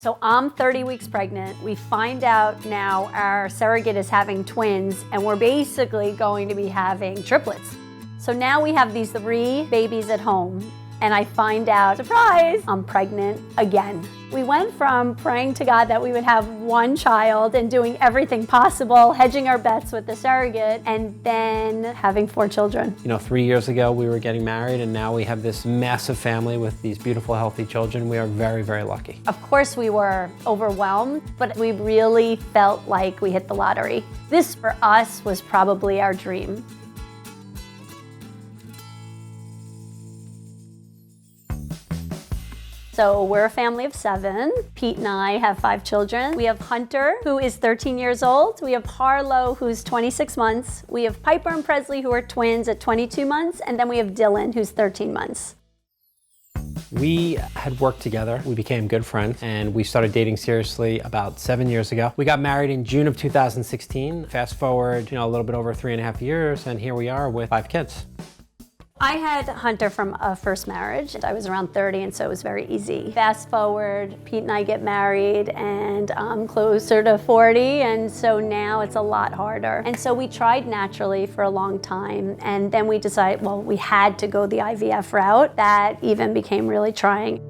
So I'm 30 weeks pregnant. We find out now our surrogate is having twins, and we're basically going to be having triplets. So now we have these 3 babies at home, and I find out, surprise, I'm pregnant again. We went from praying to God that we would have 1 child and doing everything possible, hedging our bets with the surrogate, and then having 4 children. 3 years ago we were getting married, and now we have this massive family with these beautiful, healthy children. We are very, very lucky. Of course we were overwhelmed, but we really felt like we hit the lottery. This for us was probably our dream. So we're a family of 7. Pete and I have 5 children. We have Hunter, who is 13 years old. We have Harlow, who's 26 months. We have Piper and Presley, who are twins at 22 months. And then we have Dylan, who's 13 months. We had worked together. We became good friends, and we started dating seriously about 7 years ago. We got married in June of 2016. Fast forward, a little bit over 3.5 years, and here we are with 5 kids. I had Hunter from a first marriage. I was around 30, and so it was very easy. Fast forward, Pete and I get married, and I'm closer to 40, and so now it's a lot harder. And so we tried naturally for a long time, and then we decided, well, we had to go the IVF route. That even became really trying.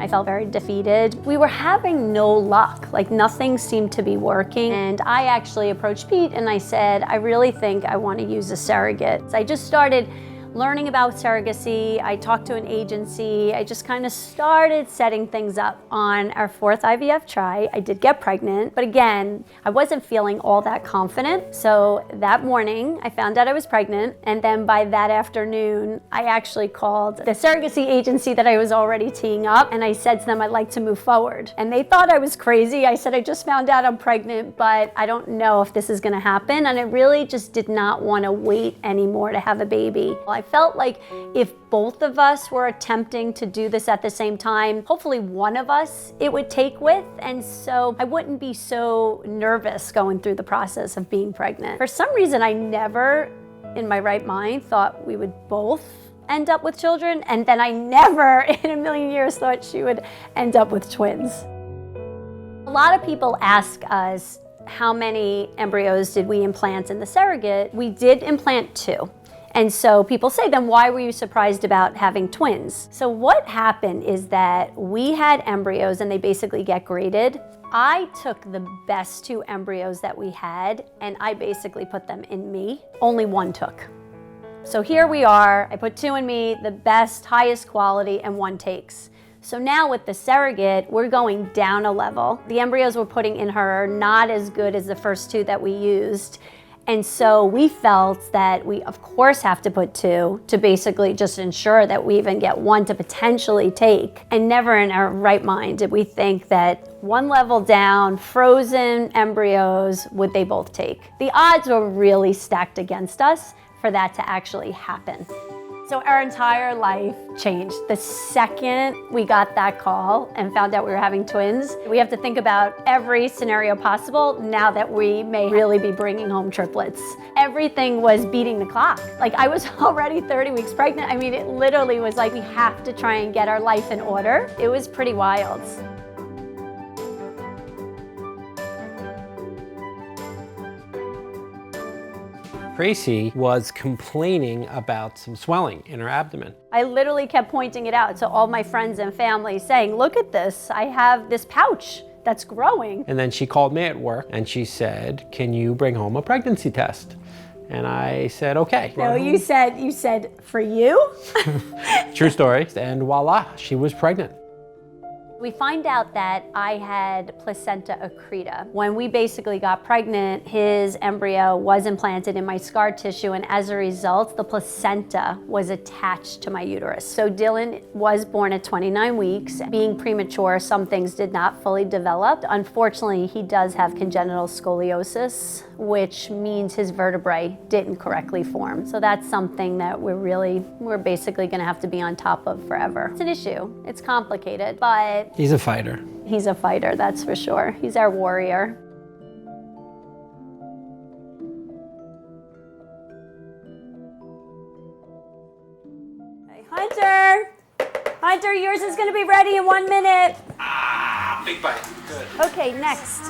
I felt very defeated. We were having no luck, like nothing seemed to be working. And I actually approached Pete and I said, I really think I want to use a surrogate. So I just started learning about surrogacy. I talked to an agency. I just kind of started setting things up. On our 4th IVF try, I did get pregnant, but again, I wasn't feeling all that confident. So that morning, I found out I was pregnant, and then by that afternoon, I actually called the surrogacy agency that I was already teeing up, and I said to them, I'd like to move forward. And they thought I was crazy. I said, I just found out I'm pregnant, but I don't know if this is gonna happen, and I really just did not want to wait anymore to have a baby. I felt like if both of us were attempting to do this at the same time, hopefully one of us it would take with, and so I wouldn't be so nervous going through the process of being pregnant. For some reason, I never, in my right mind, thought we would both end up with children, and then I never in a million years thought she would end up with twins. A lot of people ask us, how many embryos did we implant in the surrogate? We did implant 2. And so people say, then why were you surprised about having twins? So what happened is that we had embryos and they basically get graded. I took the best 2 embryos that we had and I basically put them in me. Only 1 took. So here we are, I put 2 in me, the best, highest quality, and 1 takes. So now with the surrogate, we're going down a level. The embryos we're putting in her are not as good as the first 2 that we used. And so we felt that we, of course, have to put 2 to basically just ensure that we even get 1 to potentially take. And never in our right mind did we think that 1 level down, frozen embryos, would they both take. The odds were really stacked against us for that to actually happen. So our entire life changed the second we got that call and found out we were having twins. We have to think about every scenario possible now that we may really be bringing home triplets. Everything was beating the clock. Like, I was already 30 weeks pregnant. I mean, it literally was like, we have to try and get our life in order. It was pretty wild. Tracy was complaining about some swelling in her abdomen. I literally kept pointing it out to all my friends and family saying, look at this, I have this pouch that's growing. And then she called me at work and she said, can you bring home a pregnancy test? And I said, okay. No, you said, for you? True story. And voila, she was pregnant. We find out that I had placenta accreta. When we basically got pregnant, his embryo was implanted in my scar tissue, and as a result, the placenta was attached to my uterus. So Dylan was born at 29 weeks. Being premature, some things did not fully develop. Unfortunately, he does have congenital scoliosis, which means his vertebrae didn't correctly form. So that's something that we're basically gonna have to be on top of forever. It's an issue, it's complicated, but he's a fighter. He's a fighter, that's for sure. He's our warrior. Hunter! Hunter, yours is gonna be ready in 1 minute. Big bite, good. Okay, next.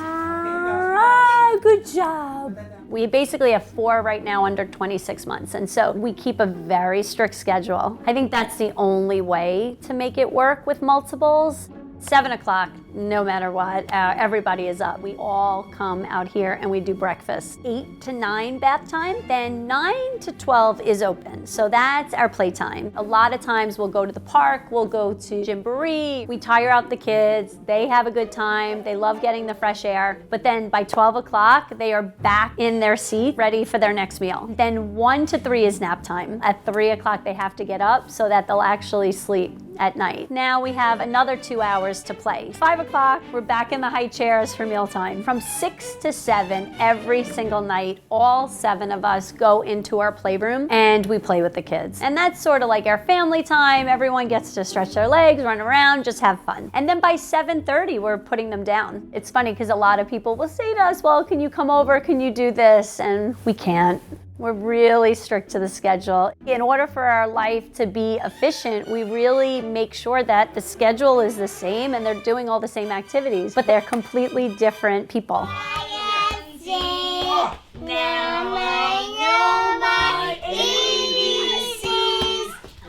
Good job. We basically have 4 right now under 26 months, and so we keep a very strict schedule. I think that's the only way to make it work with multiples. 7 o'clock, no matter what, everybody is up. We all come out here and we do breakfast. 8 to 9 bath time, then 9 to 12 is open. So that's our playtime. A lot of times we'll go to the park, we'll go to Gymboree, we tire out the kids, they have a good time, they love getting the fresh air. But then by 12 o'clock, they are back in their seat, ready for their next meal. Then 1 to 3 is nap time. At 3 o'clock, they have to get up so that they'll actually sleep at night. Now we have another 2 hours to play. 5 o'clock, we're back in the high chairs for mealtime. From 6 to 7 every single night, all 7 of us go into our playroom and we play with the kids. And that's sort of like our family time. Everyone gets to stretch their legs, run around, just have fun. And then by 7:30, we're putting them down. It's funny because a lot of people will say to us, well, can you come over? Can you do this? And we can't. We're really strict to the schedule. In order for our life to be efficient, we really make sure that the schedule is the same and they're doing all the same activities, but they're completely different people. Now I know my ABCs.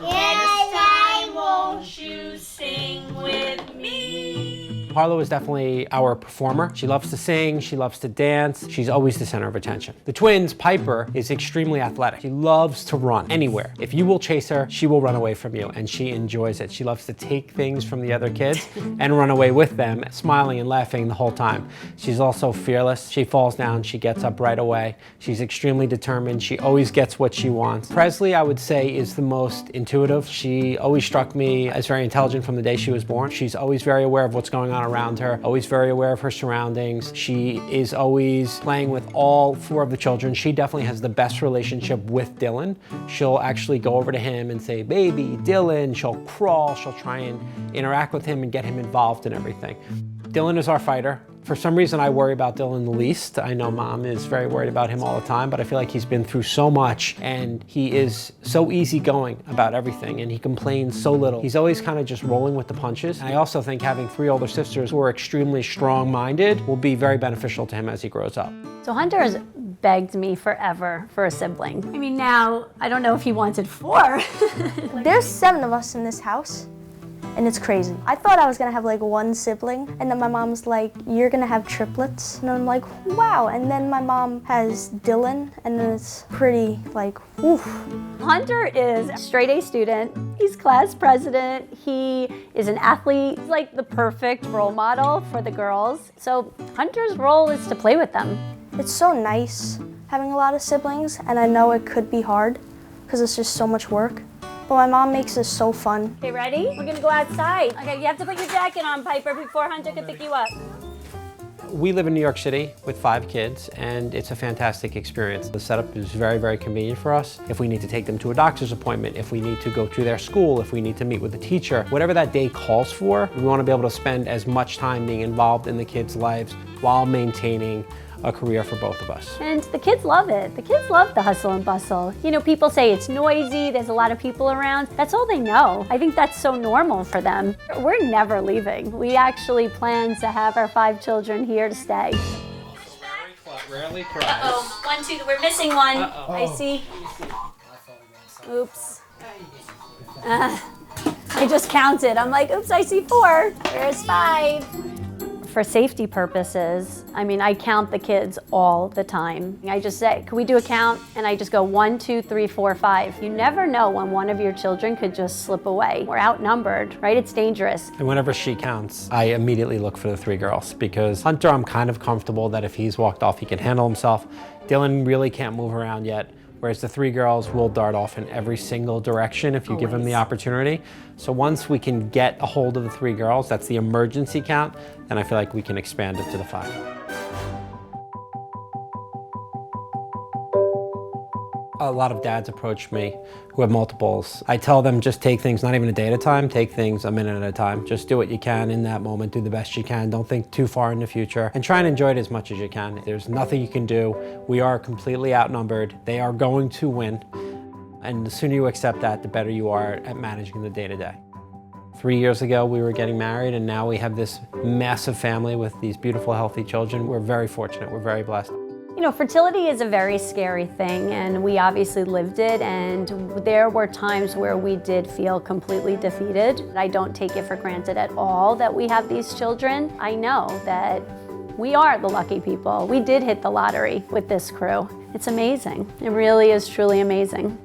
Yes, I won't you sing with me? Harlow is definitely our performer. She loves to sing, she loves to dance, she's always the center of attention. The twins, Piper, is extremely athletic. She loves to run anywhere. If you will chase her, she will run away from you, and she enjoys it. She loves to take things from the other kids and run away with them, smiling and laughing the whole time. She's also fearless. She falls down, she gets up right away. She's extremely determined. She always gets what she wants. Presley, I would say, is the most intuitive. She always struck me as very intelligent from the day she was born. She's always very aware of what's going on around her, always very aware of her surroundings. She is always playing with all 4 of the children. She definitely has the best relationship with Dylan. She'll actually go over to him and say, baby, Dylan. She'll crawl, she'll try and interact with him and get him involved in everything. Dylan is our fighter. For some reason, I worry about Dylan the least. I know Mom is very worried about him all the time, but I feel like he's been through so much and he is so easygoing about everything and he complains so little. He's always kind of just rolling with the punches. And I also think having 3 older sisters who are extremely strong-minded will be very beneficial to him as he grows up. So Hunter has begged me forever for a sibling. I mean, now, I don't know if he wanted 4. There's 7 of us in this house. And it's crazy. I thought I was gonna have like 1 sibling, and then my mom's like, you're gonna have triplets. And I'm like, wow. And then my mom has Dylan, and then it's pretty like, woof. Hunter is a straight A student. He's class president. He is an athlete. He's like the perfect role model for the girls. So Hunter's role is to play with them. It's so nice having a lot of siblings, and I know it could be hard because it's just so much work. But my mom makes this so fun. Okay, ready? We're gonna go outside. Okay, you have to put your jacket on, Piper, before Hunter can pick you up. We live in New York City with 5 kids, and it's a fantastic experience. The setup is very, very convenient for us. If we need to take them to a doctor's appointment, if we need to go to their school, if we need to meet with a teacher, whatever that day calls for, we want to be able to spend as much time being involved in the kids' lives while maintaining a career for both of us. And the kids love it. The kids love the hustle and bustle. You know, people say it's noisy, there's a lot of people around. That's all they know. I think that's so normal for them. We're never leaving. We actually plan to have our 5 children here to stay. Rarely cries. Uh-oh, 1, 2, we're missing one. I see. Oops. I just counted. I'm like, oops, I see 4. Where's 5? For safety purposes, I mean, I count the kids all the time. I just say, can we do a count? And I just go 1, 2, 3, 4, 5. You never know when one of your children could just slip away. We're outnumbered, right? It's dangerous. And whenever she counts, I immediately look for the 3 girls because Hunter, I'm kind of comfortable that if he's walked off, he can handle himself. Dylan really can't move around yet. Whereas the 3 girls will dart off in every single direction if you give them the opportunity. So once we can get a hold of the 3 girls, that's the emergency count, then I feel like we can expand it to the 5. A lot of dads approach me who have multiples. I tell them just take things not even a day at a time, take things a minute at a time. Just do what you can in that moment, do the best you can. Don't think too far in the future and try and enjoy it as much as you can. There's nothing you can do. We are completely outnumbered. They are going to win. And the sooner you accept that, the better you are at managing the day-to-day. 3 years ago, we were getting married, and now we have this massive family with these beautiful, healthy children. We're very fortunate. We're very blessed. You know, fertility is a very scary thing, and we obviously lived it, and there were times where we did feel completely defeated. I don't take it for granted at all that we have these children. I know that we are the lucky people. We did hit the lottery with this crew. It's amazing. It really is truly amazing.